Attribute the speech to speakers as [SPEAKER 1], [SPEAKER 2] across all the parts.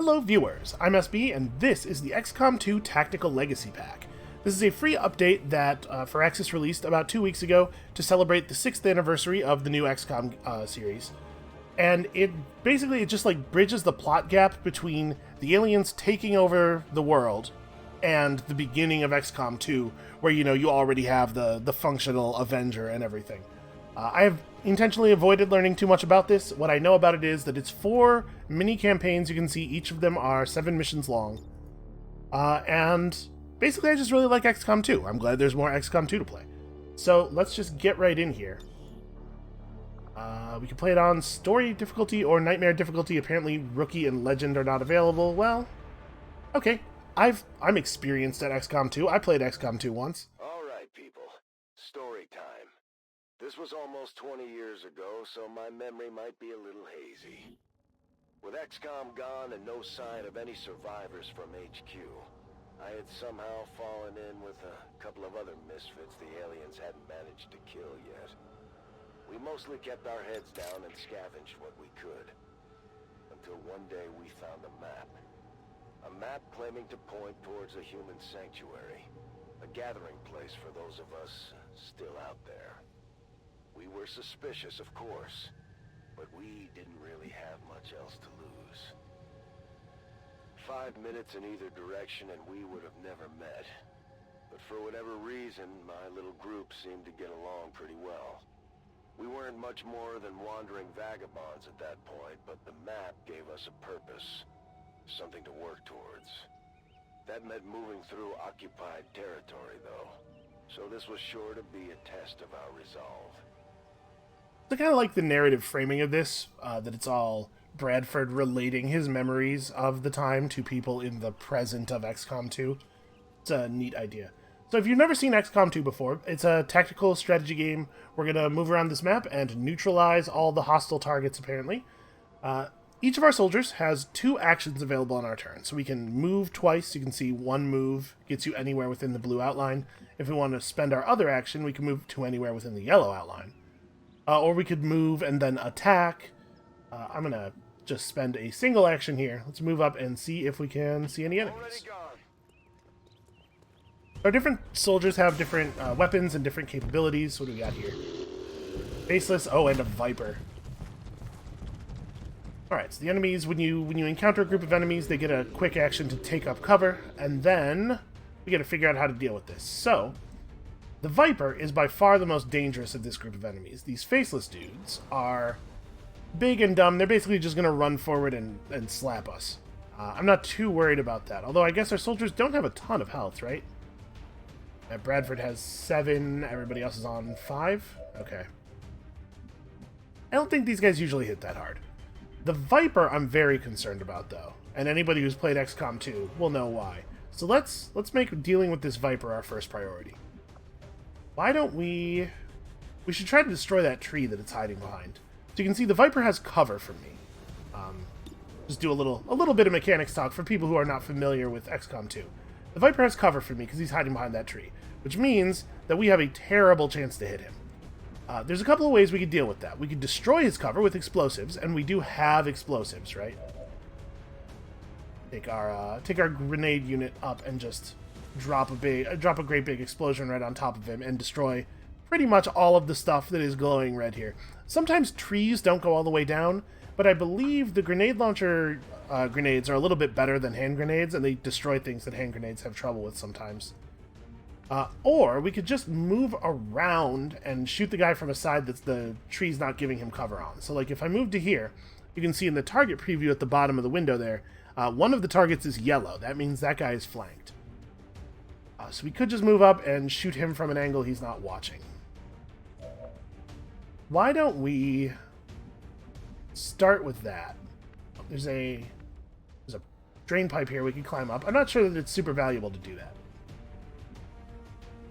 [SPEAKER 1] Hello viewers, I'm SB, and this is the XCOM 2 Tactical Legacy Pack. This is a free update that Firaxis released about 2 weeks ago to celebrate the 6th anniversary of the new XCOM series. And it just like bridges the plot gap between the aliens taking over the world and the beginning of XCOM 2, where you already have the functional Avenger and everything. I have intentionally avoided learning too much about this. What I know about it is that it's 4 mini campaigns. You can see each of them are 7 missions long. And basically I just really like XCOM 2. I'm glad there's more XCOM 2 to play. So let's just get right in here. We can play it on Story difficulty or Nightmare difficulty. Apparently Rookie and Legend are not available. Well, okay. I'm experienced at XCOM 2. I played XCOM 2 once.
[SPEAKER 2] Alright people, story time. This was almost 20 years ago, so my memory might be a little hazy. With XCOM gone and no sign of any survivors from HQ, I had somehow fallen in with a couple of other misfits the aliens hadn't managed to kill yet. We mostly kept our heads down and scavenged what we could. Until one day we found a map. A map claiming to point towards a human sanctuary. A gathering place for those of us still out there. We were suspicious, of course, but we didn't really have much else to lose. 5 minutes in either direction and we would have never met. But for whatever reason, my little group seemed to get along pretty well. We weren't much more than wandering vagabonds at that point, but the map gave us a purpose, something to work towards. That meant moving through occupied territory, though, so this was sure to be a test of our resolve.
[SPEAKER 1] I kind of like the narrative framing of this, that it's all Bradford relating his memories of the time to people in the present of XCOM 2. It's a neat idea. So if you've never seen XCOM 2 before, it's a tactical strategy game. We're going to move around this map and neutralize all the hostile targets, apparently. Each of our soldiers has 2 actions available on our turn. So we can move twice. You can see one move gets you anywhere within the blue outline. If we want to spend our other action, we can move to anywhere within the yellow outline. Or we could move and then attack. I'm going to just spend a single action here. Let's move up and see if we can see any enemies. Our different soldiers have different weapons and different capabilities. What do we got here? Faceless. Oh, and a Viper. Alright, so the enemies, when you encounter a group of enemies, they get a quick action to take up cover, and then we got to figure out how to deal with this. So, the Viper is by far the most dangerous of this group of enemies. These faceless dudes are big and dumb. They're basically just going to run forward and slap us. I'm not too worried about that, although I guess our soldiers don't have a ton of health, right? Bradford has 7, everybody else is on 5? Okay. I don't think these guys usually hit that hard. The Viper I'm very concerned about, though, and anybody who's played XCOM 2 will know why. So let's make dealing with this Viper our first priority. Why don't we should try to destroy that tree that it's hiding behind. So you can see the Viper has cover from me. Just do a little bit of mechanics talk for people who are not familiar with XCOM 2. The Viper has cover for me because he's hiding behind that tree, which means that we have a terrible chance to hit him. There's a couple of ways we could deal with that. We could destroy his cover with explosives, and we do have explosives, right? Take our grenade unit up and just drop a great big explosion right on top of him and destroy pretty much all of the stuff that is glowing red here. Sometimes trees don't go all the way down, but I believe the grenade launcher grenades are a little bit better than hand grenades, and they destroy things that hand grenades have trouble with sometimes. Or we could just move around and shoot the guy from a side that the tree's not giving him cover on. So like if I move to here, you can see in the target preview at the bottom of the window there, one of the targets is yellow. That means that guy is flanked. So we could just move up and shoot him from an angle he's not watching. Why don't we start with that? There's a drain pipe here we can climb up. I'm not sure that it's super valuable to do that.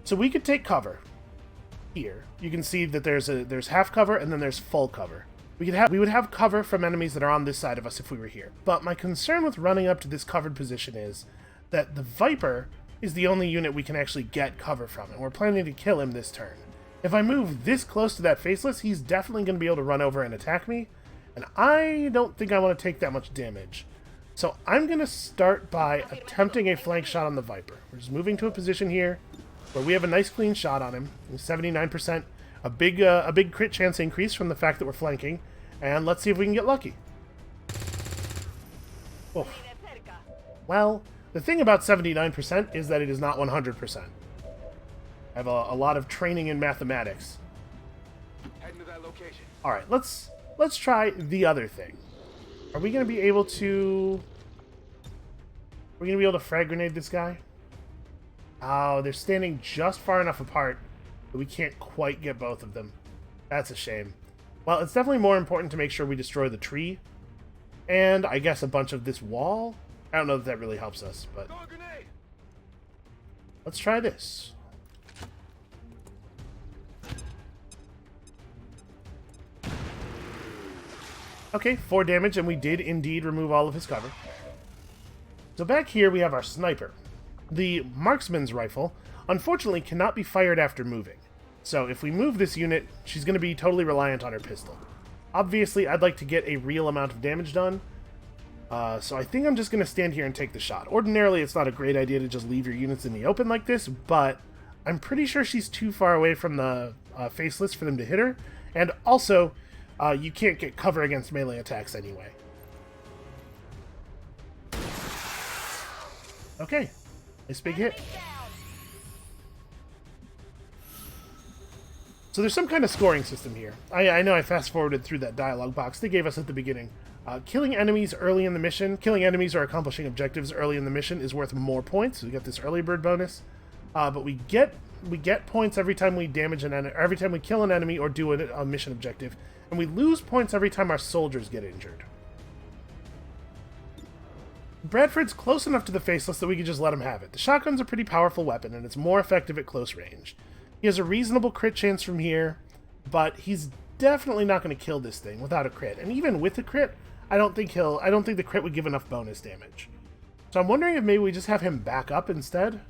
[SPEAKER 1] So we could take cover here. You can see that there's half cover and then there's full cover. We would have cover from enemies that are on this side of us if we were here. But my concern with running up to this covered position is that the Viper is the only unit we can actually get cover from, and we're planning to kill him this turn. If I move this close to that faceless, he's definitely going to be able to run over and attack me, and I don't think I want to take that much damage. So I'm going to start by attempting a flank shot on the Viper. We're just moving to a position here where we have a nice clean shot on him. 79%. A big crit chance increase from the fact that we're flanking. And let's see if we can get lucky. Oh. Well, the thing about 79% is that it is not 100%. I have a lot of training in mathematics.
[SPEAKER 2] Heading to that location.
[SPEAKER 1] Alright, let's try the other thing. Are we going to be able to... Are we going to be able to frag grenade this guy? Oh, they're standing just far enough apart that we can't quite get both of them. That's a shame. Well, it's definitely more important to make sure we destroy the tree. And, I guess, a bunch of this wall. I don't know if that really helps us, but... Let's try this. Okay, 4 damage, and we did indeed remove all of his cover. So back here we have our sniper. The marksman's rifle, unfortunately, cannot be fired after moving. So if we move this unit, she's going to be totally reliant on her pistol. Obviously, I'd like to get a real amount of damage done. So I think I'm just going to stand here and take the shot. Ordinarily, it's not a great idea to just leave your units in the open like this, but I'm pretty sure she's too far away from the faceless for them to hit her. And also... you can't get cover against melee attacks anyway. Okay. Nice big hit. So there's some kind of scoring system here. I know I fast-forwarded through that dialogue box they gave us at the beginning. Killing enemies early in the mission, killing enemies or accomplishing objectives early in the mission is worth more points. We get this early bird bonus. But we get points every time we damage an enemy, every time we kill an enemy or do a mission objective. And we lose points every time our soldiers get injured. Bradford's close enough to the faceless that we can just let him have it. The shotgun's a pretty powerful weapon, and it's more effective at close range. He has a reasonable crit chance from here, but he's definitely not going to kill this thing without a crit. And even with a crit, I don't think the crit would give enough bonus damage. So I'm wondering if maybe we just have him back up instead.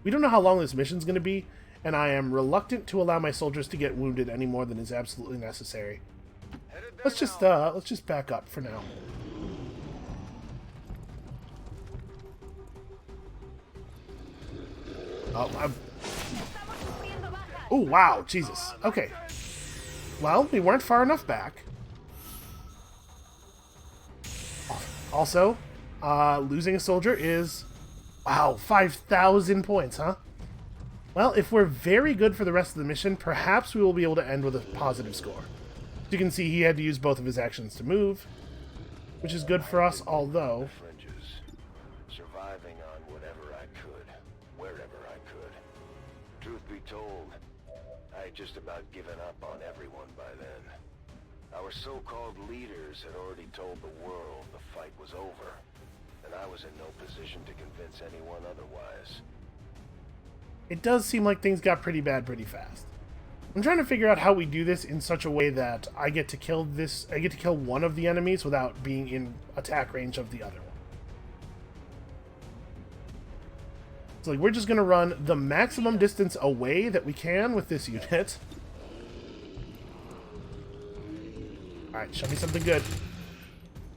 [SPEAKER 1] We don't know how long this mission's going to be, and I am reluctant to allow my soldiers to get wounded any more than is absolutely necessary. Let's just back up for now. Oh, wow, Jesus. Okay. Well, we weren't far enough back. Also, losing a soldier is, wow, 5,000 points, huh? Well, if we're very good for the rest of the mission, perhaps we will be able to end with a positive score. As you can see, he had to use both of his actions to move, which is good for us, although...
[SPEAKER 2] Surviving on whatever I could, wherever I could. Truth be told, I had just about given up on everyone by then. Our so-called leaders had already told the world the fight was over, and I was in no position to convince anyone otherwise.
[SPEAKER 1] It does seem like things got pretty bad pretty fast. I'm trying to figure out how we do this in such a way that I get to kill one of the enemies without being in attack range of the other one. So like, we're just going to run the maximum distance away that we can with this unit. Alright, show me something good.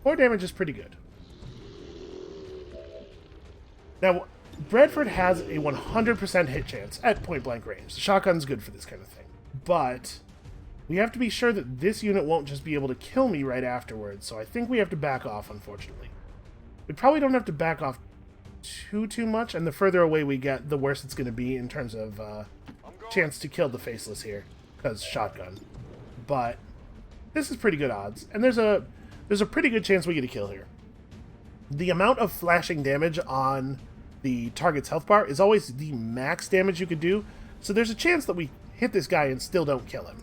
[SPEAKER 1] 4 damage is pretty good. Now, Bradford has a 100% hit chance at point-blank range. The shotgun's good for this kind of thing. But we have to be sure that this unit won't just be able to kill me right afterwards, so I think we have to back off, unfortunately. We probably don't have to back off too much, and the further away we get, the worse it's going to be in terms of chance to kill the faceless here, because shotgun. But this is pretty good odds, and there's a pretty good chance we get a kill here. The amount of flashing damage on the target's health bar is always the max damage you could do, so there's a chance that we hit this guy and still don't kill him.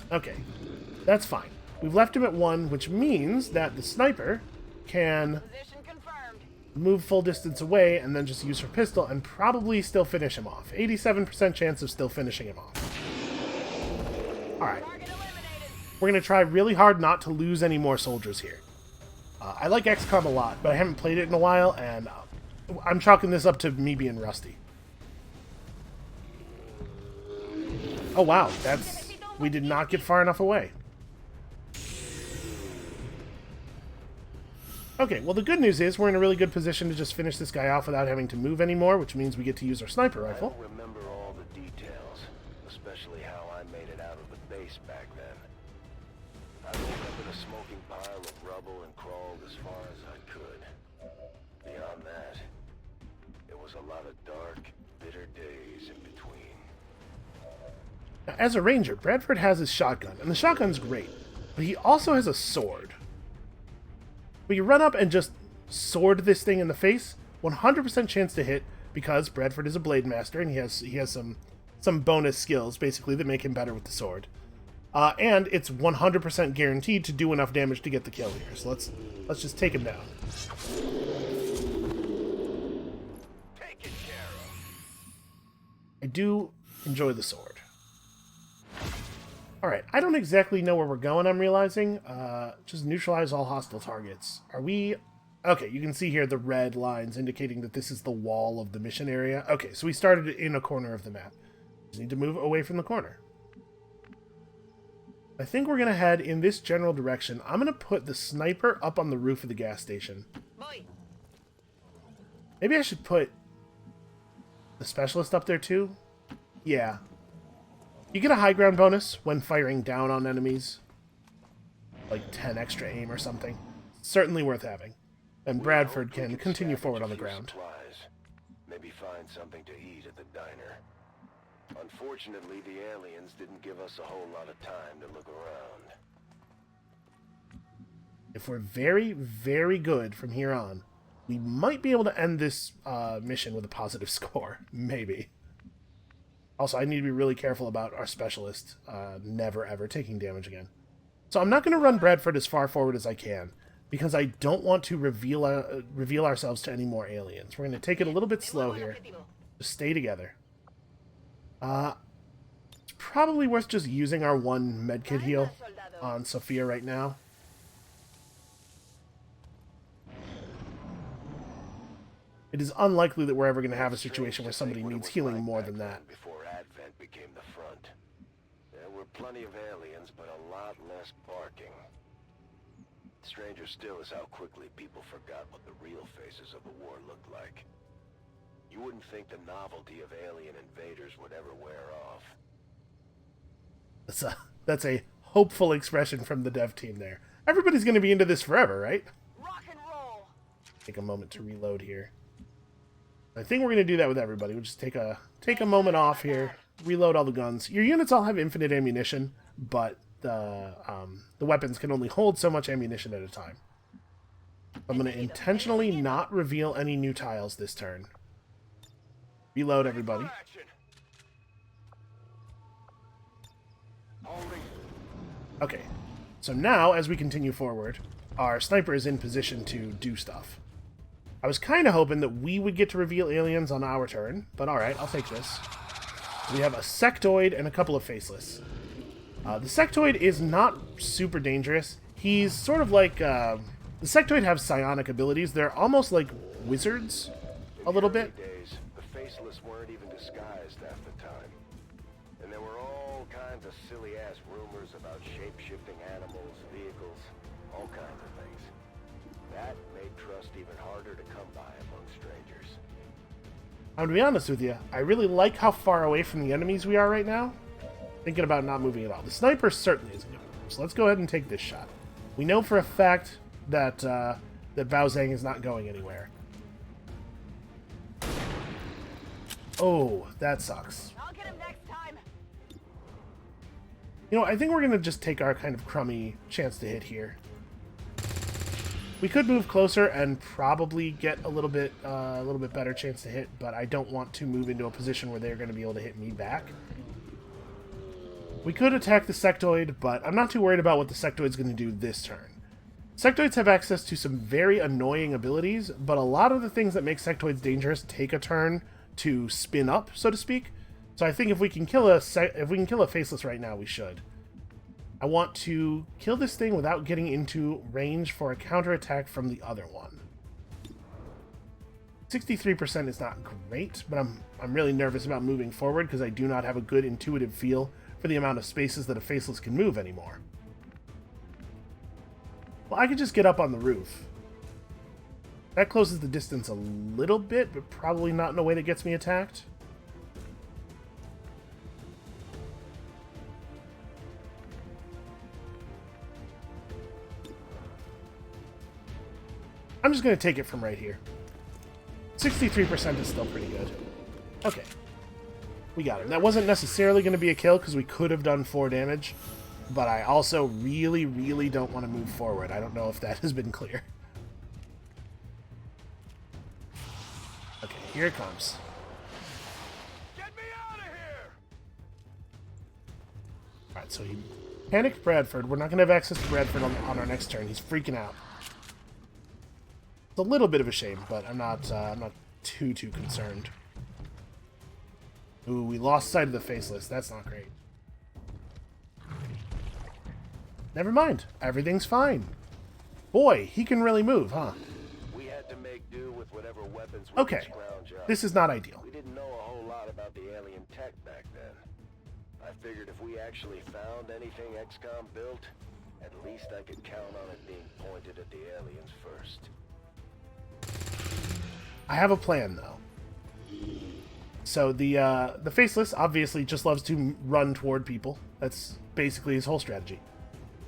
[SPEAKER 1] Okay, that's fine. We've left him at 1, which means that the sniper can move full distance away and then just use her pistol and probably still finish him off. 87% chance of still finishing him off. Alright. We're going to try really hard not to lose any more soldiers here. I like XCOM a lot, but I haven't played it in a while, and I'm chalking this up to me being rusty. Oh wow, we did not get far enough away. Okay, well the good news is we're in a really good position to just finish this guy off without having to move anymore, which means we get to use our sniper
[SPEAKER 2] I
[SPEAKER 1] rifle.
[SPEAKER 2] don't remember all the details, especially how I made it out of the base back then. I rolled up in a smoking pile of rubble and crawled as far as I could. Beyond that, it was a lot of dark, bitter days in between.
[SPEAKER 1] Now, as a ranger, Bradford has his shotgun, and the shotgun's great, but he also has a sword. When you run up and just sword this thing in the face, 100% chance to hit, because Bradford is a blade master and he has some bonus skills basically that make him better with the sword. And it's 100% guaranteed to do enough damage to get the kill here. So let's just take him down.
[SPEAKER 2] Taken care of.
[SPEAKER 1] I do enjoy the sword. Alright, I don't exactly know where we're going, I'm realizing. Just neutralize all hostile targets. Are we... Okay, you can see here the red lines indicating that this is the wall of the mission area. Okay, so we started in a corner of the map. Just need to move away from the corner. I think we're going to head in this general direction. I'm going to put the sniper up on the roof of the gas station. Maybe I should put the specialist up there too? Yeah. You get a high ground bonus when firing down on enemies. Like 10 extra aim or something. Certainly worth having. And Bradford can continue forward on the ground.
[SPEAKER 2] Supplies. Maybe find something to eat at the diner. Unfortunately, the aliens didn't give us a whole lot of time to look around.
[SPEAKER 1] If we're very, very good from here on, we might be able to end this mission with a positive score. Maybe. Also, I need to be really careful about our specialist never ever taking damage again. So I'm not going to run Bradford as far forward as I can, because I don't want to reveal ourselves to any more aliens. We're going to take it a little bit slow here. Just stay together. It's probably worth just using our one medkit heal on Sophia right now. It is unlikely that we're ever going to have a situation where somebody needs healing more than that.
[SPEAKER 2] Before Advent became the front. There were plenty of aliens, but a lot less barking. Stranger still is how quickly people forgot what the real faces of the war looked like. You wouldn't think the novelty of alien invaders would ever wear off.
[SPEAKER 1] That's a hopeful expression from the dev team there. Everybody's going to be into this forever, right?
[SPEAKER 3] Rock and roll.
[SPEAKER 1] Take a moment to reload here. I think we're going to do that with everybody. We'll just take a moment off here, reload all the guns. Your units all have infinite ammunition, but the weapons can only hold so much ammunition at a time. I'm going to intentionally not reveal any new tiles this turn. Reload, everybody. Okay, so now, as we continue forward, our sniper is in position to do stuff. I was kind of hoping that we would get to reveal aliens on our turn, but alright, I'll take this. We have a sectoid and a couple of faceless. The sectoid is not super dangerous. He's sort of like... the sectoid have psionic abilities. They're almost like wizards, a little bit.
[SPEAKER 2] In the early days, the faceless weren't even disguised half the time. And there were all kinds of silly-ass rumors about shape-shifting animals, vehicles, all kinds of things. That made trust even harder to come by among strangers.
[SPEAKER 1] I'm gonna be honest with you, I really like how far away from the enemies we are right now. Thinking about not moving at all. The sniper certainly isn't gonna move, so let's go ahead and take this shot. We know for a fact that that Bao Zhang is not going anywhere. Oh, that sucks.
[SPEAKER 3] I'll get him next time.
[SPEAKER 1] You know, I think we're gonna just take our kind of crummy chance to hit here. We could move closer and probably get a little bit better chance to hit, but I don't want to move into a position where they're going to be able to hit me back. We could attack the sectoid, but I'm not too worried about what the sectoid's going to do this turn. Sectoids have access to some very annoying abilities, but a lot of the things that make sectoids dangerous take a turn to spin up, so to speak. So I think if we can kill a faceless right now, we should. I want to kill this thing without getting into range for a counterattack from the other one. 63% is not great, but I'm really nervous about moving forward because I do not have a good intuitive feel for the amount of spaces that a faceless can move anymore. Well, I could just get up on the roof. That closes the distance a little bit, but probably not in a way that gets me attacked. I'm just going to take it from right here. 63% is still pretty good. Okay. We got him. That wasn't necessarily going to be a kill because we could have done 4 damage, but I also really, really don't want to move forward. I don't know if that has been clear. Okay, here it comes.
[SPEAKER 2] Get me out of here!
[SPEAKER 1] Alright, so he panicked Bradford. We're not going to have access to Bradford on our next turn. He's freaking out. It's a little bit of a shame, but I'm not too concerned. Ooh, we lost sight of the faceless. That's not great. Never mind. Everything's fine. Boy, he can really move, huh?
[SPEAKER 2] We had to make do with whatever weapons we
[SPEAKER 1] Okay.
[SPEAKER 2] could scrounge up.
[SPEAKER 1] This is not ideal.
[SPEAKER 2] We didn't know a whole lot about the alien tech back then. I figured if we actually found anything XCOM built, at least I could count on it being pointed at the aliens first.
[SPEAKER 1] I have a plan, though. So the Faceless obviously just loves to run toward people. That's basically his whole strategy.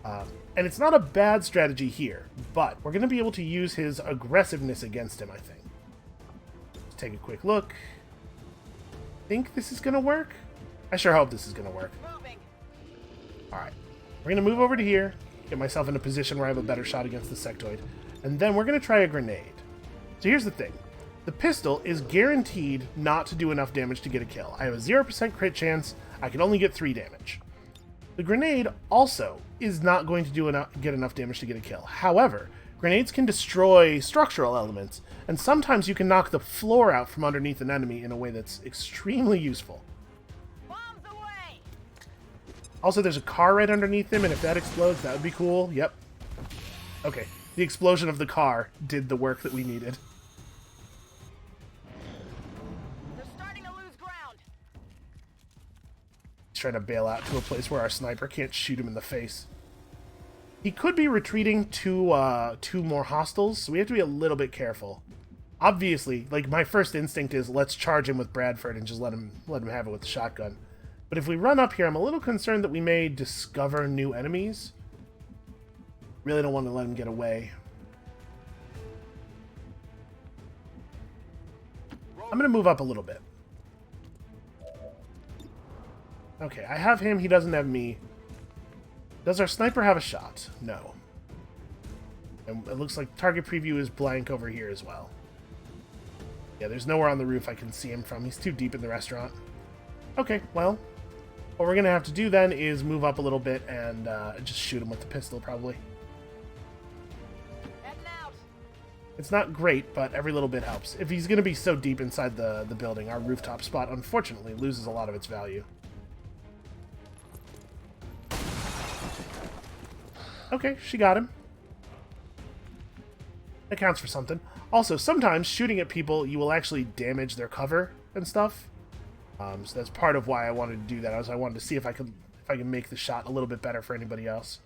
[SPEAKER 1] And it's not a bad strategy here, but we're going to be able to use his aggressiveness against him, I think. Let's take a quick look. Think this is going to work? I sure hope this is going to work.
[SPEAKER 3] Moving.
[SPEAKER 1] Alright. We're going to move over to here, get myself in a position where I have a better shot against the sectoid, and then we're going to try a grenade. So here's the thing. The pistol is guaranteed not to do enough damage to get a kill. I have a 0% crit chance. I can only get 3 damage. The grenade also is not going to get enough damage to get a kill. However, grenades can destroy structural elements, and sometimes you can knock the floor out from underneath an enemy in a way that's extremely useful.
[SPEAKER 3] Bombs away.
[SPEAKER 1] Also, there's a car right underneath him, and if that explodes, that would be cool. Yep. Okay, the explosion of the car did the work that we needed. Trying to bail out to a place where our sniper can't shoot him in the face. He could be retreating to 2 more hostiles, so we have to be a little bit careful. Obviously, like, my first instinct is let's charge him with Bradford and just let him have it with the shotgun. But if we run up here, I'm a little concerned that we may discover new enemies. Really don't want to let him get away. I'm going to move up a little bit. Okay, I have him, he doesn't have me. Does our sniper have a shot? No. And it looks like target preview is blank over here as well. Yeah, there's nowhere on the roof I can see him from. He's too deep in the restaurant. Okay, well, what we're going to have to do then is move up a little bit and just shoot him with the pistol, probably.
[SPEAKER 3] Heading out.
[SPEAKER 1] It's not great, but every little bit helps. If he's going to be so deep inside the building, our rooftop spot, unfortunately, loses a lot of its value. Okay, she got him. That counts for something. Also, sometimes shooting at people, you will actually damage their cover and stuff. So that's part of why I wanted to do that. I wanted to see if I can make the shot a little bit better for anybody else.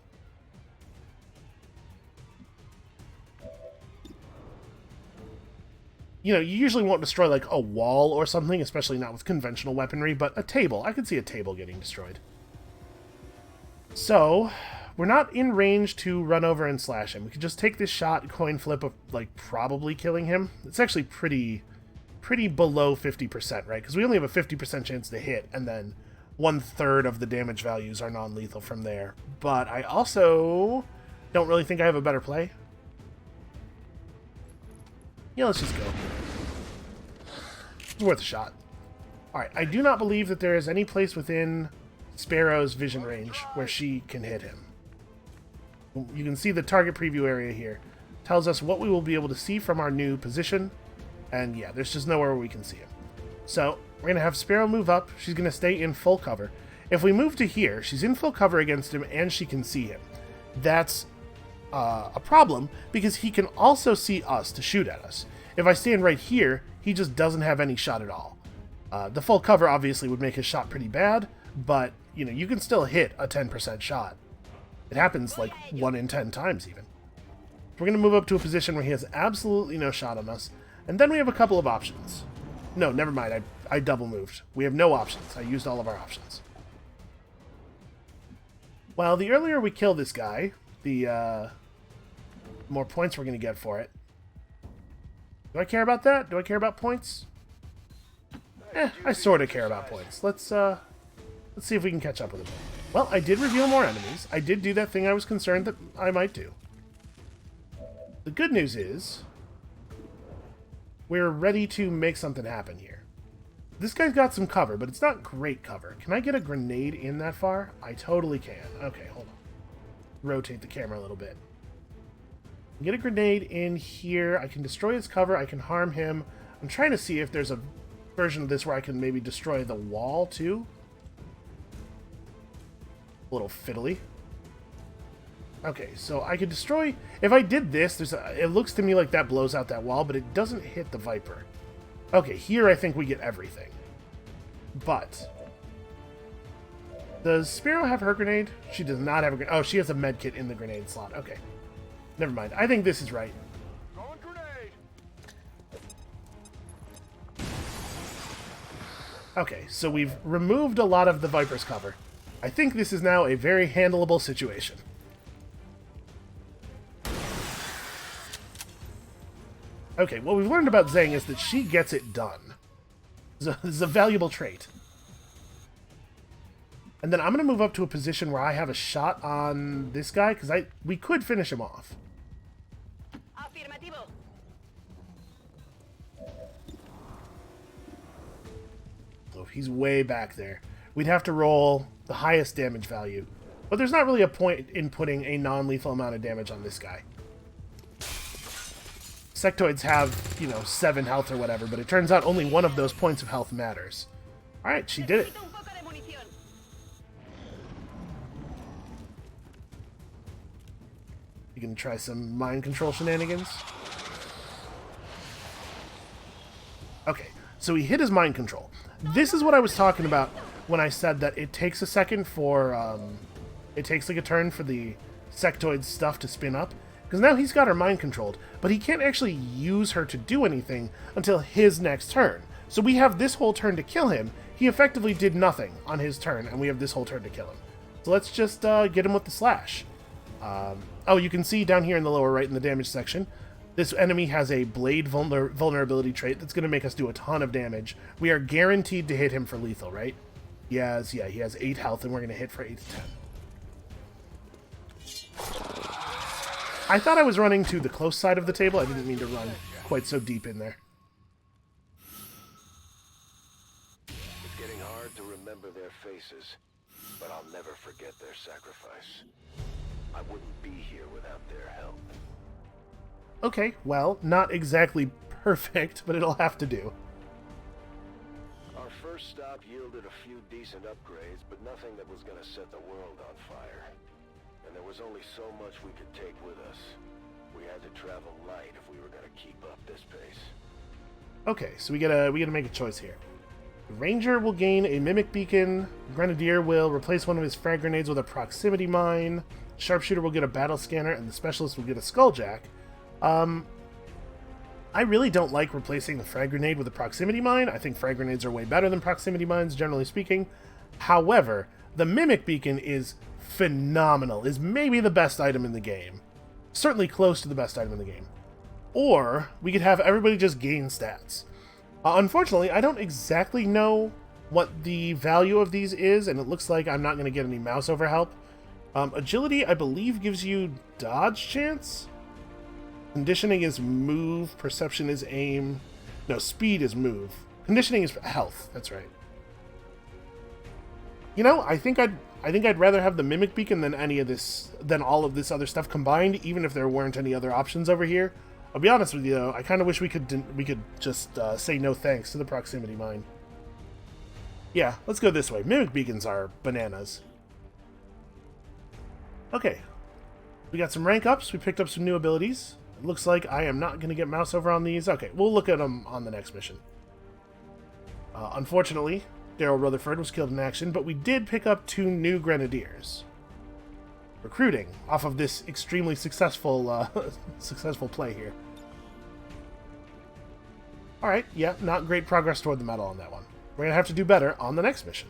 [SPEAKER 1] You know, you usually won't destroy like a wall or something, especially not with conventional weaponry, but a table. I could see a table getting destroyed. So, we're not in range to run over and slash him. We could just take this shot, coin flip of, like, probably killing him. It's actually pretty below 50%, right? Because we only have a 50% chance to hit, and then 1/3 of the damage values are non-lethal from there. But I also don't really think I have a better play. Yeah, let's just go. It's worth a shot. Alright, I do not believe that there is any place within Sparrow's vision range where she can hit him. You can see the target preview area here. Tells us what we will be able to see from our new position. And yeah, there's just nowhere where we can see him. So, we're going to have Sparrow move up. She's going to stay in full cover. If we move to here, she's in full cover against him and she can see him. That's a problem because he can also see us to shoot at us. If I stand right here, he just doesn't have any shot at all. The full cover obviously would make his shot pretty bad, but you know, you can still hit a 10% shot. It happens like 1 in 10 times even. We're going to move up to a position where he has absolutely no shot on us. And then we have a couple of options. No, never mind. I double moved. We have no options. I used all of our options. Well, the earlier we kill this guy, the more points we're going to get for it. Do I care about that? Do I care about points? I sort of care about points. Let's see if we can catch up with him. Well, I did reveal more enemies. I did do that thing I was concerned that I might do. The good news is we're ready to make something happen here. This guy's got some cover, but it's not great cover. Can I get a grenade in that far? I totally can. Okay, hold on. Rotate the camera a little bit. Get a grenade in here. I can destroy his cover. I can harm him. I'm trying to see if there's a version of this where I can maybe destroy the wall, too. A little fiddly. Okay, so I could destroy... If I did this, it looks to me like that blows out that wall, but it doesn't hit the Viper. Okay, here I think we get everything. But... Does Sparrow have her grenade? She does not have a grenade. Oh, she has a med kit in the grenade slot. Okay. Never mind. I think this is right. Okay, so we've removed a lot of the Viper's cover. I think this is now a very handleable situation. Okay, what we've learned about Zhang is that she gets it done. This is a valuable trait. And then I'm going to move up to a position where I have a shot on this guy, because we could finish him off.
[SPEAKER 3] Afirmativo.
[SPEAKER 1] So he's way back there. We'd have to roll the highest damage value. But there's not really a point in putting a non-lethal amount of damage on this guy. Sectoids have, 7 health or whatever, but it turns out only one of those points of health matters. Alright, she did it. You can try some mind control shenanigans. Okay, so he hit his mind control. This is what I was talking about when I said that it takes a second for, it takes like a turn for the sectoid stuff to spin up. Because now he's got her mind controlled, but he can't actually use her to do anything until his next turn. So we have this whole turn to kill him. He effectively did nothing on his turn, and we have this whole turn to kill him. So let's just get him with the slash. Oh, you can see down here in the lower right in the damage section, this enemy has a blade vulnerability trait that's going to make us do a ton of damage. We are guaranteed to hit him for lethal, right? He has 8 health, and we're going to hit for 8 to 10. I thought I was running to the close side of the table. I didn't mean to run quite so deep in there.
[SPEAKER 2] It's getting hard to remember their faces, but I'll never forget their sacrifice. I wouldn't be here without their help.
[SPEAKER 1] Okay, well, not exactly perfect, but it'll have to do.
[SPEAKER 2] Our first stop yielded a few decent upgrades, but nothing that was going to set the world on fire. And there was only so much we could take with us. We had to travel light if we were going to keep up this pace.
[SPEAKER 1] Okay, so we gotta make a choice here. The Ranger will gain a Mimic Beacon. Grenadier will replace one of his frag grenades with a Proximity Mine. Sharpshooter will get a Battle Scanner, and the Specialist will get a Skulljack. I really don't like replacing the frag grenade with a Proximity Mine. I think frag grenades are way better than Proximity Mines, generally speaking. However, the Mimic Beacon is phenomenal, is maybe the best item in the game. Certainly close to the best item in the game. Or, we could have everybody just gain stats. Unfortunately, I don't exactly know what the value of these is, and it looks like I'm not going to get any mouse over help. Agility, I believe, gives you dodge chance? Conditioning is move, perception is aim. No, speed is move. Conditioning is health, that's right. I think I'd rather have the Mimic Beacon than all of this other stuff combined, even if there weren't any other options over here. I'll be honest with you, though, I kind of wish we could just say no thanks to the Proximity Mine. Yeah, let's go this way. Mimic Beacons are bananas. Okay. We got some rank ups. We picked up some new abilities. It looks like I am not going to get mouse over on these. Okay, we'll look at them on the next mission. Unfortunately, Daryl Rutherford was killed in action, but we did pick up 2 new Grenadiers. recruiting off of this extremely successful successful play here. Alright, yeah, not great progress toward the medal on that one. We're going to have to do better on the next mission.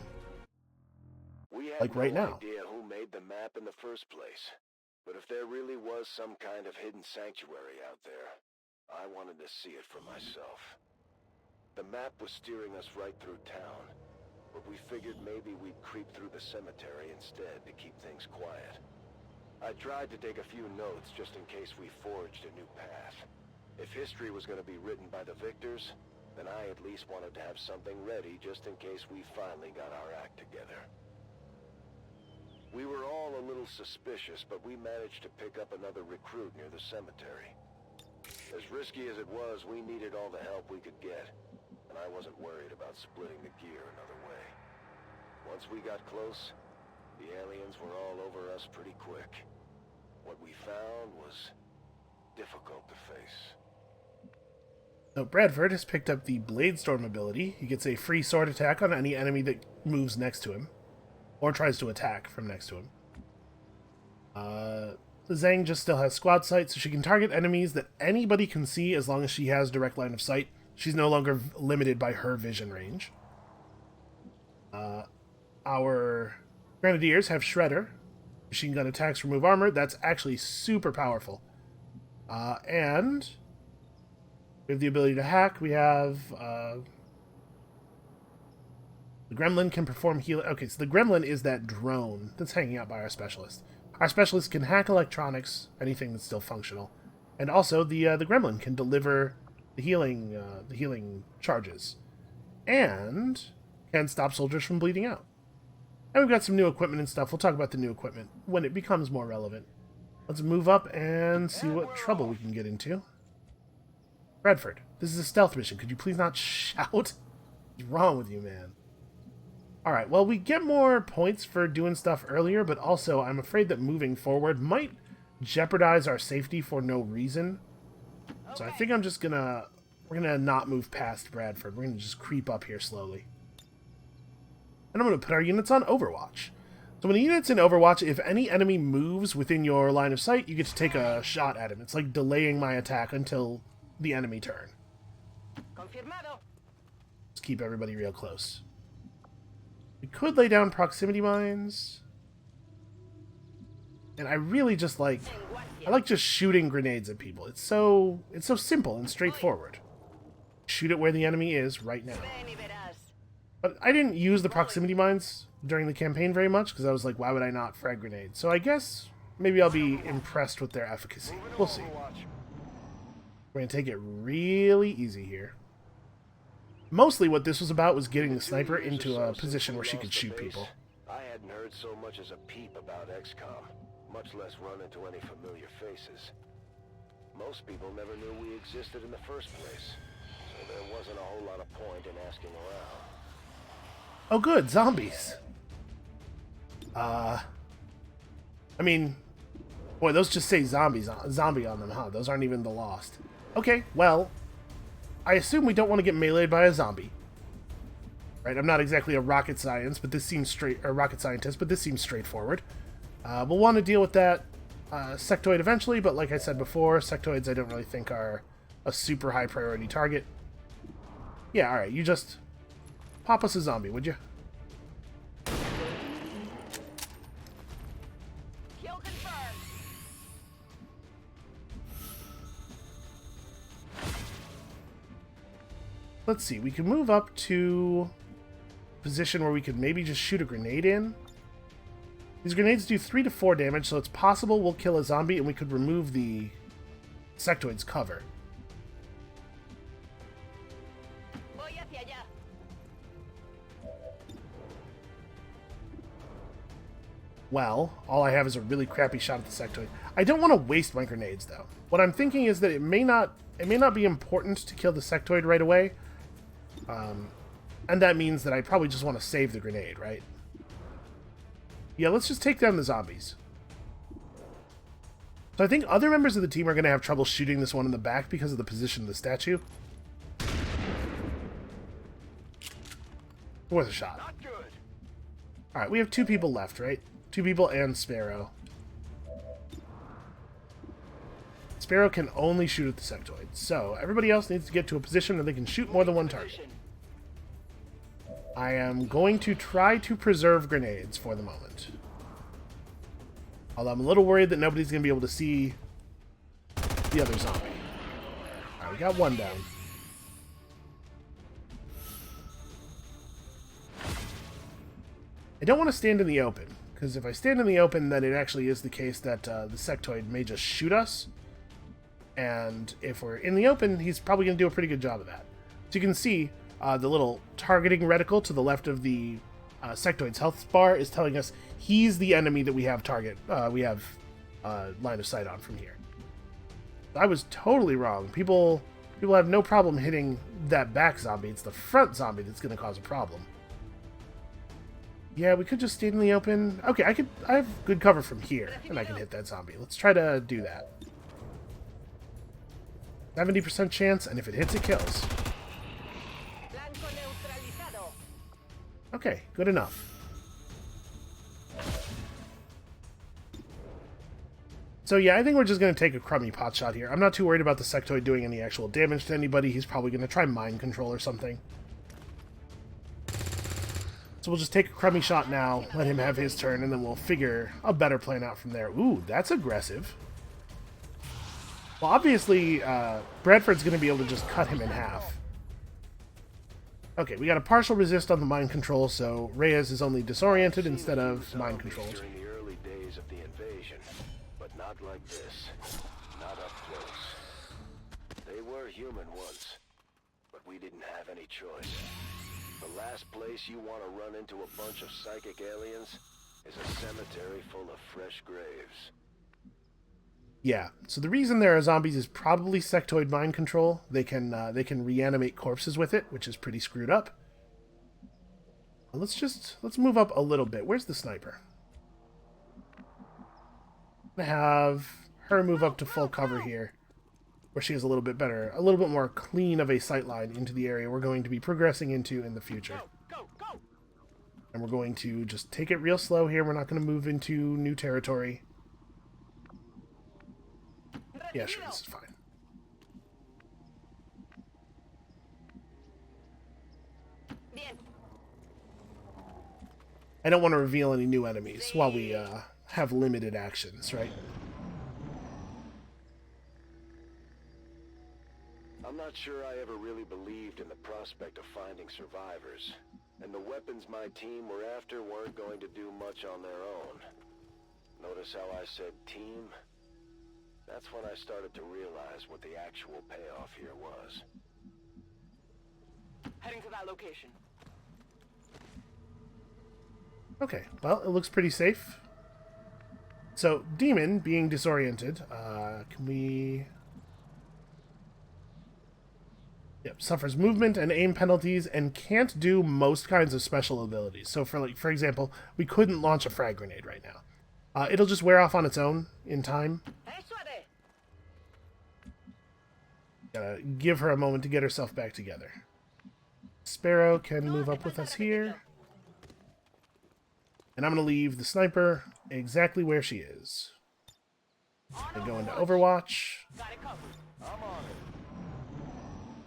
[SPEAKER 2] We had
[SPEAKER 1] Like right now.
[SPEAKER 2] idea who made the map in the first place. But if there really was some kind of hidden sanctuary out there, I wanted to see it for myself. The map was steering us right through town, but we figured maybe we'd creep through the cemetery instead to keep things quiet. I tried to take a few notes just in case we forged a new path. If history was going to be written by the victors, then I at least wanted to have something ready just in case we finally got our act together. We were all a little suspicious, but we managed to pick up another recruit near the cemetery. As risky as it was, we needed all the help we could get, and I wasn't worried about splitting the gear another way. Once we got close, the aliens were all over us pretty quick. What we found was difficult to face.
[SPEAKER 1] Now, Bradford has picked up the Bladestorm ability. He gets a free sword attack on any enemy that moves next to him, or tries to attack from next to him. Zhang just still has squad sight, so she can target enemies that anybody can see as long as she has direct line of sight. She's no longer limited by her vision range. Our Grenadiers have Shredder. Machine gun attacks remove armor. That's actually super powerful. And we have the ability to hack. We have... the Gremlin can perform healing. Okay, so the Gremlin is that drone that's hanging out by our Specialist. Our Specialist can hack electronics, anything that's still functional. And also, the Gremlin can deliver the healing charges. And can stop soldiers from bleeding out. And we've got some new equipment and stuff. We'll talk about the new equipment when it becomes more relevant. Let's move up and see what trouble we can get into. Bradford, this is a stealth mission. Could you please not shout? What's wrong with you, man? Alright, well, we get more points for doing stuff earlier, but also I'm afraid that moving forward might jeopardize our safety for no reason. So I think I'm just gonna... We're gonna not move past Bradford. We're gonna just creep up here slowly. And I'm gonna put our units on Overwatch. So when the unit's in Overwatch, if any enemy moves within your line of sight, you get to take a shot at him. It's like delaying my attack until the enemy turn.
[SPEAKER 3] Confirmado.
[SPEAKER 1] Let's keep everybody real close. We could lay down proximity mines. And I really just like... I like just shooting grenades at people. It's so simple and straightforward. Shoot it where the enemy is right now. But I didn't use the proximity mines during the campaign very much, because I was like, why would I not frag grenades? So I guess maybe I'll be impressed with their efficacy. We'll see. We're going to take it really easy here. Mostly what this was about was getting the sniper into a position where she could shoot people.
[SPEAKER 2] I hadn't heard so much as a peep about XCOM, much less run into any familiar faces. Most people never knew we existed in the first place, so there wasn't a whole lot of point in asking around.
[SPEAKER 1] Oh good, zombies. I mean, boy, those just say zombie on them, huh? Those aren't even the Lost. Okay, well, I assume we don't want to get meleeed by a zombie. Right, I'm not exactly a rocket scientist, but this seems straightforward. We'll want to deal with that sectoid eventually, but like I said before, sectoids I don't really think are a super high priority target. Yeah, alright, you just pop us a zombie, would you?
[SPEAKER 3] Kill confirmed.
[SPEAKER 1] Let's see, we can move up to a position where we could maybe just shoot a grenade in. These grenades do 3 to 4 damage, so it's possible we'll kill a zombie and we could remove the sectoid's cover.
[SPEAKER 3] Voy hacia allá.
[SPEAKER 1] Well, all I have is a really crappy shot at the sectoid. I don't want to waste my grenades, though. What I'm thinking is that it may not be important to kill the sectoid right away. And that means that I probably just want to save the grenade, right? Yeah, let's just take down the zombies. So I think other members of the team are going to have trouble shooting this one in the back because of the position of the statue. Worth a shot.
[SPEAKER 2] Not good.
[SPEAKER 1] Alright, we have 2 people left, right? 2 people and Sparrow. Sparrow can only shoot at the sectoids, so everybody else needs to get to a position where they can shoot more than one target. I am going to try to preserve grenades for the moment. Although I'm a little worried that nobody's going to be able to see the other zombie. Alright, we got one down. I don't want to stand in the open, because if I stand in the open, then it actually is the case that the sectoid may just shoot us. And if we're in the open, he's probably going to do a pretty good job of that. So you can see the little targeting reticle to the left of the sectoid's health bar is telling us he's the enemy that we have line of sight on from here. I was totally wrong. People have no problem hitting that back zombie. It's the front zombie that's going to cause a problem. Yeah, we could just stay in the open. Okay, I have good cover from here, and I can hit that zombie. Let's try to do that. 70% chance, and if it hits, it kills. Okay, good enough. So yeah, I think we're just going to take a crummy pot shot here. I'm not too worried about the sectoid doing any actual damage to anybody. He's probably going to try mind control or something. So we'll just take a crummy shot now, let him have his turn, and then we'll figure a better plan out from there. Ooh, that's aggressive. Well, obviously, Bradford's going to be able to just cut him in half. Okay, we got a partial resist on the mind control, so Reyes is only disoriented instead of mind controlled.
[SPEAKER 2] During the early days of the invasion, but not like this. Not up close. They were human once, but we didn't have any choice. The last place you want to run into a bunch of psychic aliens is a cemetery full of fresh graves.
[SPEAKER 1] Yeah, so the reason there are zombies is probably sectoid mind control. They can reanimate corpses with it, which is pretty screwed up. Let's move up a little bit. Where's the sniper? I'm gonna have her move up to full cover here, where she has a little bit more clean of a sightline into the area we're going to be progressing into in the future. And we're going to just take it real slow here. We're not going to move into new territory. Yeah, sure, this is fine. I don't want to reveal any new enemies while we have limited actions, right?
[SPEAKER 2] I'm not sure I ever really believed in the prospect of finding survivors, and the weapons my team were after weren't going to do much on their own. Notice how I said team? That's when I started to realize what the actual payoff here was.
[SPEAKER 3] Heading to that location.
[SPEAKER 1] Okay, well, it looks pretty safe. So, Demon, being disoriented, can we... Yep, suffers movement and aim penalties and can't do most kinds of special abilities. So, for example, we couldn't launch a frag grenade right now. It'll just wear off on its own in time. Gotta give her a moment to get herself back together. Sparrow can move up with us here. And I'm going to leave the sniper exactly where she is. And go into Overwatch.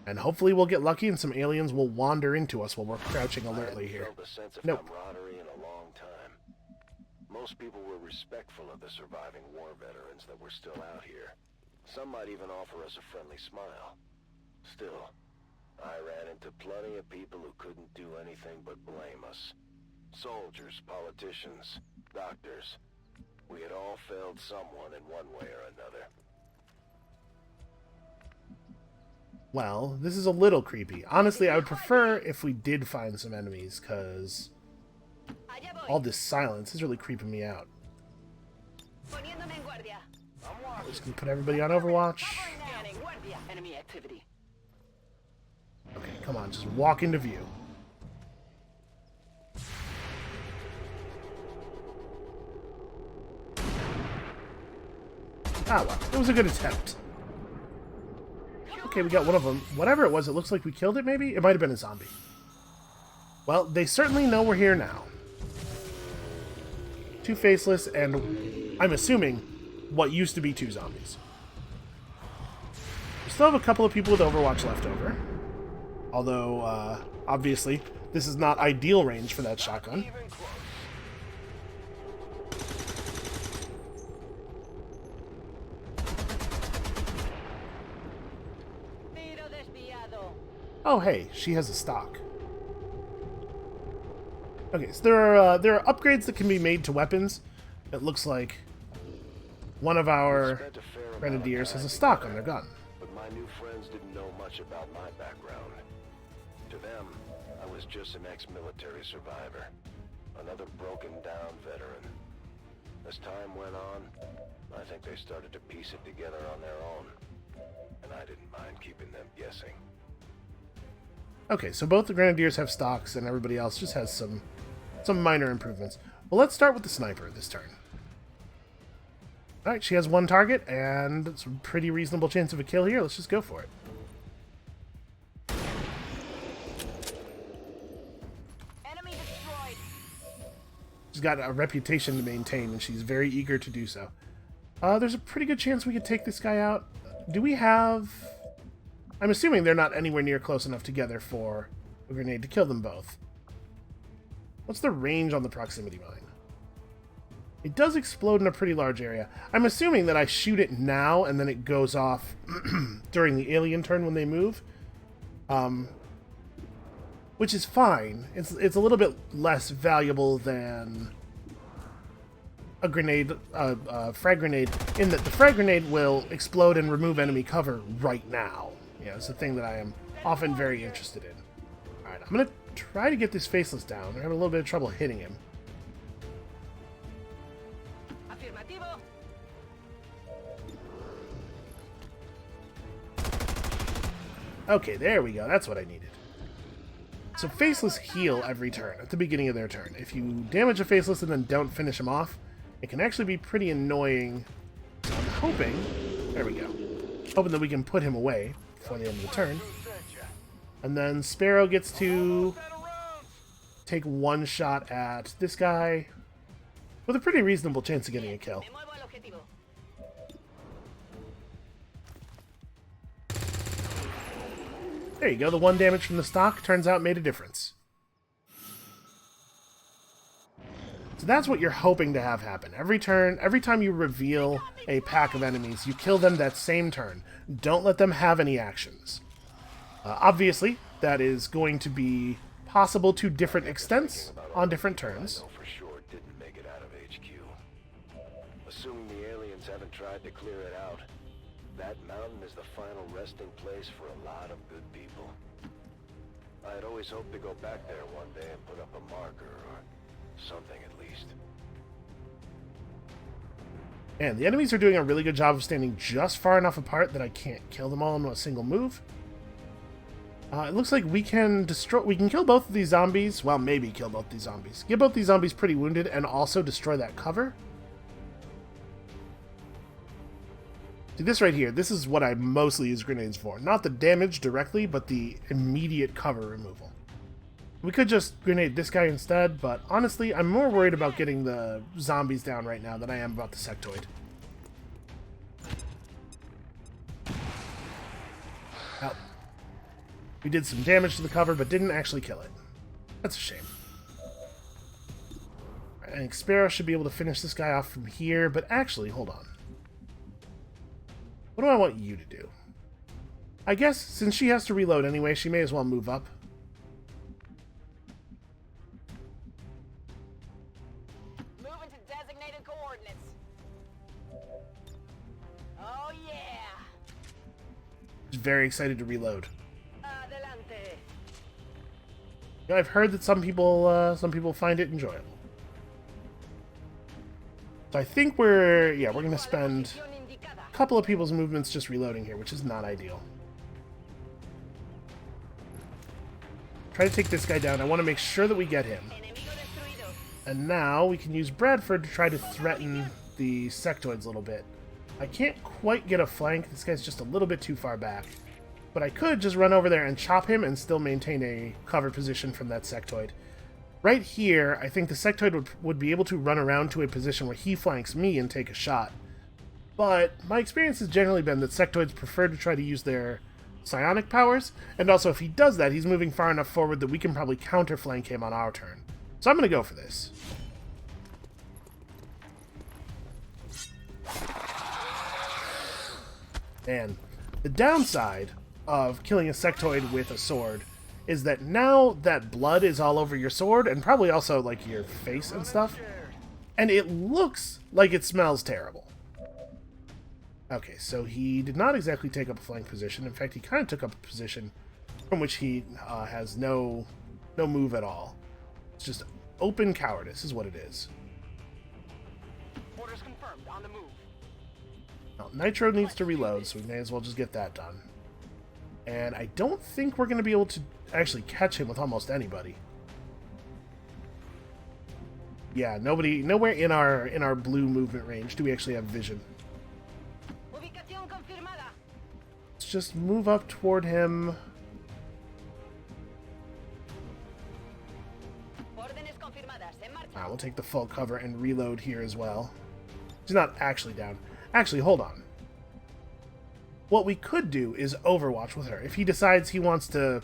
[SPEAKER 1] And hopefully we'll get lucky and some aliens will wander into us while we're crouching alertly here. Nope.
[SPEAKER 2] Most people were respectful of the surviving war veterans that were still out here. Some might even offer us a friendly smile. Still, I ran into plenty of people who couldn't do anything but blame us. Soldiers, politicians, doctors. We had all failed someone in one way or another.
[SPEAKER 1] Well, this is a little creepy. Honestly, I would prefer if we did find some enemies, because all this silence is really creeping me out. I'm just going to put everybody on Overwatch. Okay, come on, just walk into view. Ah, well, it was a good attempt. Okay, we got one of them. Whatever it was, it looks like we killed it, maybe? It might have been a zombie. Well, they certainly know we're here now. Two faceless, and I'm assuming what used to be two zombies. still have a couple of people with Overwatch left over. Although, obviously, this is not ideal range for that shotgun.
[SPEAKER 2] Even close.
[SPEAKER 3] Tiro desviado.
[SPEAKER 1] Oh, hey, she has a stock. Okay, so there are upgrades that can be made to weapons. It looks like one of our
[SPEAKER 2] Spent a fair amount of
[SPEAKER 1] grenadiers has
[SPEAKER 2] time
[SPEAKER 1] a stock on
[SPEAKER 2] together,
[SPEAKER 1] their gun.
[SPEAKER 2] But my new friends didn't know much about my background. To them, I was just an ex-military survivor. Another broken-down veteran. As time went on, I think they started to piece it together on their own. And I didn't mind keeping them guessing.
[SPEAKER 1] Okay, so both the grenadiers have stocks, and everybody else just has some minor improvements. Well, let's start with the sniper this turn. Alright, she has one target, and it's a pretty reasonable chance of a kill here. Let's just go for it.
[SPEAKER 3] Enemy destroyed.
[SPEAKER 1] She's got a reputation to maintain, and she's very eager to do so. There's a pretty good chance we could take this guy out. Do we have... I'm assuming they're not anywhere near close enough together for a grenade to kill them both. What's the range on the proximity mine? It does explode in a pretty large area. I'm assuming that I shoot it now and then it goes off during the alien turn when they move. Which is fine. It's a little bit less valuable than a grenade, frag grenade, in that the frag grenade will explode and remove enemy cover right now. Yeah, it's a thing that I am often very interested in. Alright, I'm going to try to get this faceless down. I'm having a little bit of trouble hitting him.
[SPEAKER 3] Afirmativo.
[SPEAKER 1] Okay, there we go. That's what I needed. So faceless heal every turn at the beginning of their turn. If you damage a faceless and then don't finish him off, it can actually be pretty annoying. So I'm hoping... There we go. Hoping that we can put him away before the end of the turn. And then Sparrow gets to take one shot at this guy with a pretty reasonable chance of getting a kill.
[SPEAKER 3] Me muevo al objetivo.
[SPEAKER 1] There you go. The one damage from the stock turns out made a difference. So that's what you're hoping to have happen. Every turn, every time you reveal a pack of enemies, you kill them that same turn. Don't let them have any actions. Obviously, that is going to be possible to different extents on different turns.
[SPEAKER 2] I know for sure it didn't make it out of HQ. Assuming the aliens haven't tried to clear it out, that mountain is the final resting place for a lot of good people. I had always hoped to go back there one day and put up a marker or something at least.
[SPEAKER 1] And the enemies are doing a really good job of standing just far enough apart that I can't kill them all in a single move. It looks like we can kill both of these zombies. Well, maybe kill both these zombies. Get both these zombies pretty wounded and also destroy that cover. See, this right here, this is what I mostly use grenades for. Not the damage directly, but the immediate cover removal. We could just grenade this guy instead, but honestly, I'm more worried about getting the zombies down right now than I am about the sectoid. Oh. We did some damage to the cover, but didn't actually kill it. That's a shame. I think Sparrow should be able to finish this guy off from here, but actually, hold on. What do I want you to do? I guess, since she has to reload anyway, she may as well move up.
[SPEAKER 3] Move into designated coordinates. Oh yeah.
[SPEAKER 1] Just very excited to reload.
[SPEAKER 3] Adelante.
[SPEAKER 1] Yeah, I've heard that some people find it enjoyable. So I think we're going to spend a couple of people's movements just reloading here, which is not ideal. Try to take this guy down. I want to make sure that we get him.
[SPEAKER 3] Enemigo destruido.
[SPEAKER 1] And now we can use Bradford to try to threaten the sectoids a little bit. I can't quite get a flank. This guy's just a little bit too far back. But I could just run over there and chop him and still maintain a cover position from that sectoid. Right here, I think the sectoid would be able to run around to a position where he flanks me and take a shot. But my experience has generally been that sectoids prefer to try to use their psionic powers, and also if he does that, he's moving far enough forward that we can probably counterflank him on our turn. So I'm going to go for this. And the downside of killing a sectoid with a sword is that now that blood is all over your sword, and probably also like your face and stuff, and it looks like it smells terrible. Okay, so he did not exactly take up a flank position. In fact, he kind of took up a position from which he has no move at all. It's just open cowardice is what it is.
[SPEAKER 3] Orders confirmed. On the move.
[SPEAKER 1] Now, Nitro needs to reload, so we may as well just get that done. And I don't think we're going to be able to actually catch him with almost anybody. Yeah, nowhere in our blue movement range do we actually have vision.
[SPEAKER 3] Ubicación confirmada.
[SPEAKER 1] Let's just move up toward him.
[SPEAKER 3] Órdenes confirmadas. En marcha.
[SPEAKER 1] We'll take the full cover and reload here as well. He's not actually down. Actually, hold on. What we could do is Overwatch with her. If he decides he wants to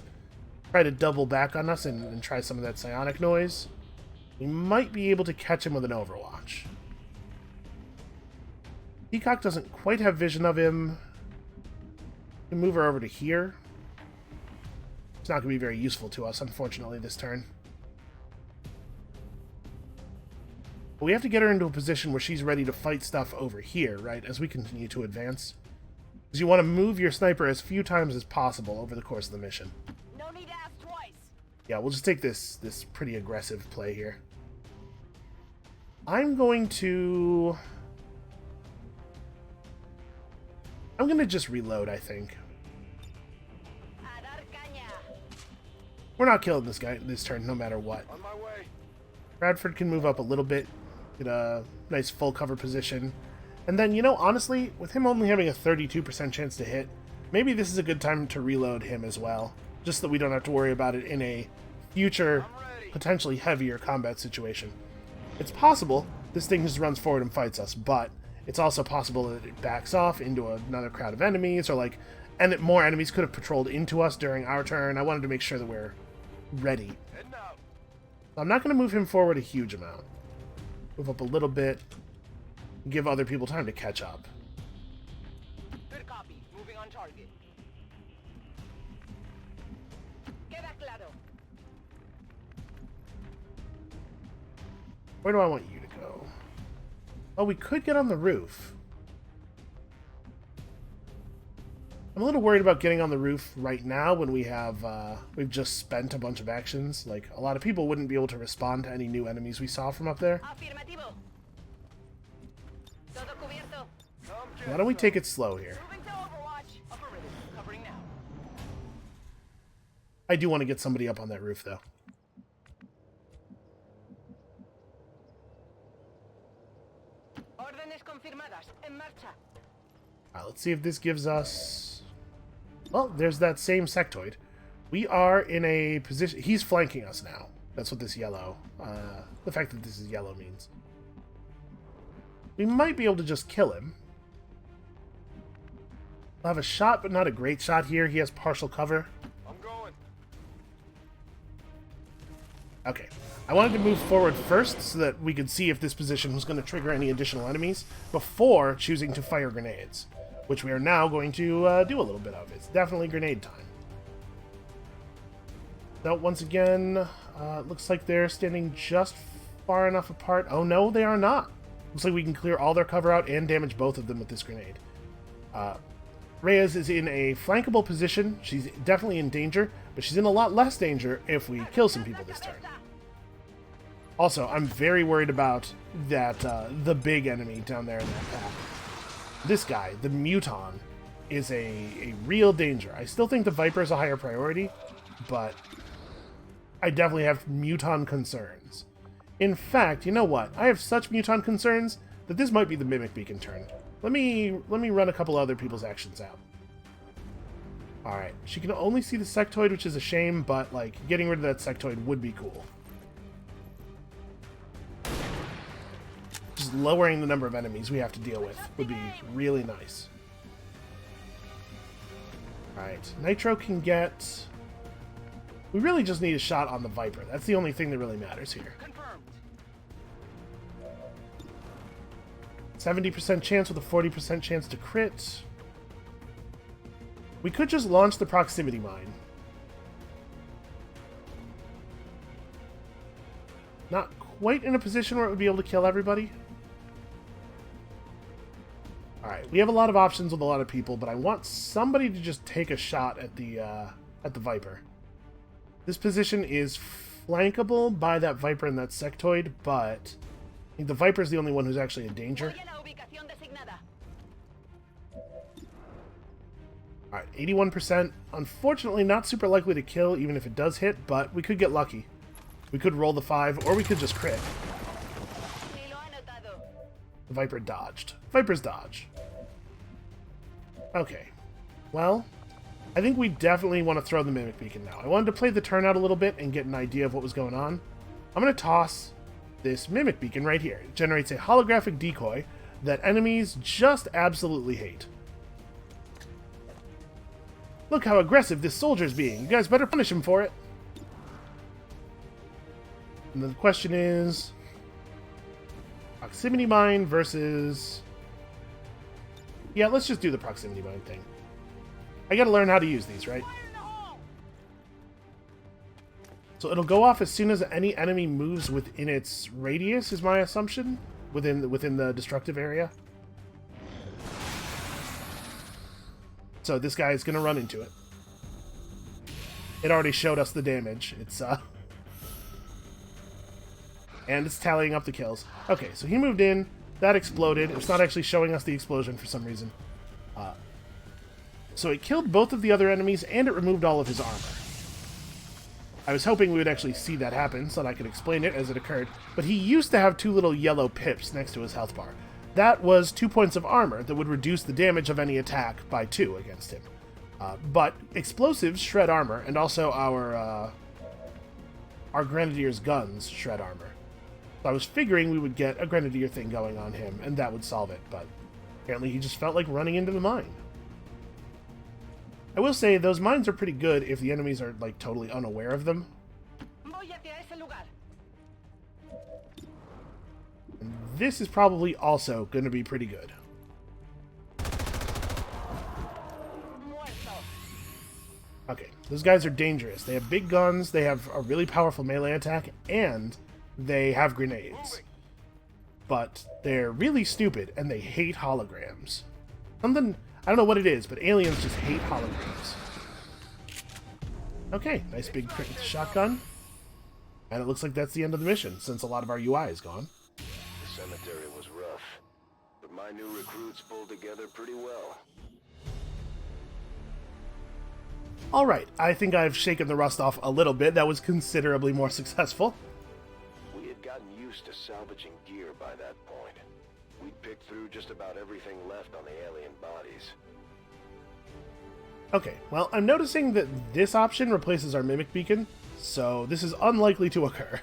[SPEAKER 1] try to double back on us and try some of that psionic noise, we might be able to catch him with an Overwatch. Peacock doesn't quite have vision of him. We can move her over to here. It's not going to be very useful to us, unfortunately, this turn. But we have to get her into a position where she's ready to fight stuff over here, right, as we continue to advance. Because you want to move your sniper as few times as possible over the course of the mission.
[SPEAKER 3] No need to ask twice.
[SPEAKER 1] Yeah, we'll just take this pretty aggressive play here. I'm going to just reload, I think.
[SPEAKER 3] A dar caña.
[SPEAKER 1] We're not killing this guy this turn, no matter what.
[SPEAKER 2] On my way.
[SPEAKER 1] Bradford can move up a little bit, get a nice full cover position. And then, you know, honestly, with him only having a 32% chance to hit, maybe this is a good time to reload him as well. Just so that we don't have to worry about it in a future, potentially heavier combat situation. It's possible this thing just runs forward and fights us, but it's also possible that it backs off into another crowd of enemies, or and that more enemies could have patrolled into us during our turn. I wanted to make sure that we're ready. I'm not going to move him forward a huge amount. Move up a little bit. Give other people time to catch up.
[SPEAKER 3] Good copy. Moving on target. Queda claro.
[SPEAKER 1] Where do I want you to go? Oh, we could get on the roof. I'm a little worried about getting on the roof right now when we've just spent a bunch of actions. Like, a lot of people wouldn't be able to respond to any new enemies we saw from up there.
[SPEAKER 3] Afirmativo. Todo cubierto.
[SPEAKER 1] Why don't we take it slow here?
[SPEAKER 3] Moving to Overwatch. Affirmative. Covering now.
[SPEAKER 1] I do want to get somebody up on that roof, though.
[SPEAKER 3] Órdenes confirmadas. En marcha.
[SPEAKER 1] Alright, let's see if this gives us... Well, there's that same sectoid. We are in a position... He's flanking us now. That's what this yellow... the fact that this is yellow means. We might be able to just kill him. We'll have a shot, but not a great shot here. He has partial cover.
[SPEAKER 2] I'm going.
[SPEAKER 1] Okay. I wanted to move forward first so that we could see if this position was going to trigger any additional enemies before choosing to fire grenades, which we are now going to do a little bit of. It's definitely grenade time. So once again, it looks like they're standing just far enough apart. Oh no, they are not. Looks like we can clear all their cover out and damage both of them with this grenade. Reyes is in a flankable position. She's definitely in danger, but she's in a lot less danger if we kill some people this turn. Also, I'm very worried about that the big enemy down there in that path. This guy, the Muton, is a real danger. I still think the Viper is a higher priority, but I definitely have Muton concerns. In fact, you know what? I have such Muton concerns that this might be the Mimic Beacon turn. Let me run a couple other people's actions out. Alright, she can only see the sectoid, which is a shame, but like getting rid of that sectoid would be cool. just lowering the number of enemies we have to deal with would be really nice. Alright, Nitro can get... We really just need a shot on the Viper. That's the only thing that really matters here.
[SPEAKER 3] Confirmed.
[SPEAKER 1] 70% chance with a 40% chance to crit. We could just launch the proximity mine. Not quite in a position where it would be able to kill everybody. Alright, we have a lot of options with a lot of people, but I want somebody to just take a shot at the Viper. This position is flankable by that Viper and that sectoid, but I think the Viper is the only one who's actually in danger. Alright, 81%. Unfortunately, not super likely to kill, even if it does hit, but we could get lucky. We could roll the 5, or we could just crit. The Viper dodged. Viper's dodge. Okay. Well, I think we definitely want to throw the Mimic Beacon now. I wanted to play the turnout a little bit and get an idea of what was going on. I'm going to toss this Mimic Beacon right here. It generates a holographic decoy that enemies just absolutely hate. Look how aggressive this soldier's being. You guys better punish him for it. And the question is... Proximity mine versus... Yeah, let's just do the proximity mine thing. I gotta learn how to use these, right? So it'll go off as soon as any enemy moves within its radius, is my assumption? Within the destructive area. So this guy is gonna run into it. It already showed us the damage. It's, and it's tallying up the kills. Okay, so he moved in. That exploded. It's not actually showing us the explosion for some reason. So it killed both of the other enemies, and it removed all of his armor. I was hoping we would actually see that happen, so that I could explain it as it occurred. But he used to have 2 little yellow pips next to his health bar. That was 2 points of armor that would reduce the damage of any attack by 2 against him. But explosives shred armor, and also our Grenadier's guns shred armor. So I was figuring we would get a Grenadier thing going on him, and that would solve it, but apparently he just felt like running into the mine. I will say, those mines are pretty good if the enemies are, like, totally unaware of them. And this is probably also going to be pretty good. Okay, those guys are dangerous. They have big guns, they have a really powerful melee attack, and they have grenades. But they're really stupid, and they hate holograms. Something... I don't know what it is, but aliens just hate holograms. Okay, nice big crit with the shotgun. And it looks like that's the end of the mission, since a lot of our UI is gone.
[SPEAKER 2] The cemetery was rough, but my new recruits pulled together pretty well.
[SPEAKER 1] Alright, I think I've shaken the rust off a little bit. That was considerably more successful.
[SPEAKER 2] We had gotten used to salvaging gear by that point. We'd picked through just about everything left on the alien bodies.
[SPEAKER 1] Okay, well, I'm noticing that this option replaces our Mimic Beacon, so this is unlikely to occur.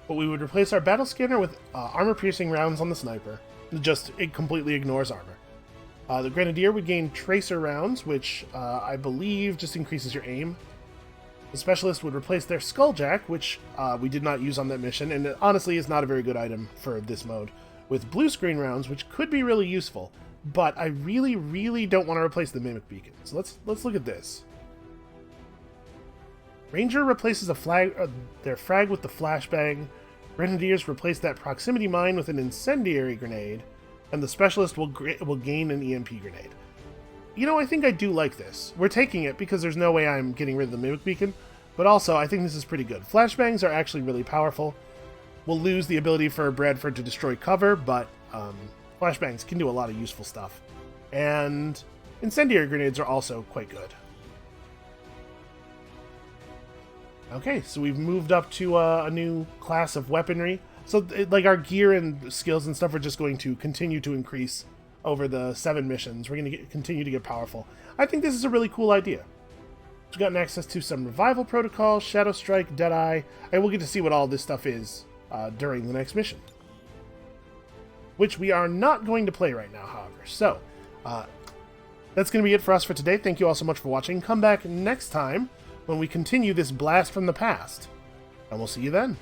[SPEAKER 1] But we would replace our battle scanner with armor-piercing rounds on the sniper. It completely ignores armor. The Grenadier would gain tracer rounds, which I believe just increases your aim. The Specialist would replace their Skulljack, which we did not use on that mission, and it honestly is not a very good item for this mode, with blue screen rounds, which could be really useful. But I really, really don't want to replace the Mimic Beacon. So let's look at this. Ranger replaces their frag with the flashbang. Grenadiers replace that proximity mine with an incendiary grenade, and the Specialist will gain an EMP grenade. You know, I think I do like this. We're taking it because there's no way I'm getting rid of the Mimic Beacon, but also I think this is pretty good. Flashbangs are actually really powerful. We'll lose the ability for Bradford to destroy cover, but flashbangs can do a lot of useful stuff. And incendiary grenades are also quite good. Okay, so we've moved up to a new class of weaponry. So, like, our gear and skills and stuff are just going to continue to increase over the 7 missions. We're going to continue to get powerful. I think this is a really cool idea. We've gotten access to some revival protocols, Shadow Strike, Deadeye, and we'll get to see what all this stuff is during the next mission. which we are not going to play right now, however. So, that's going to be it for us for today. Thank you all so much for watching. Come back next time when we continue this blast from the past, and we'll see you then.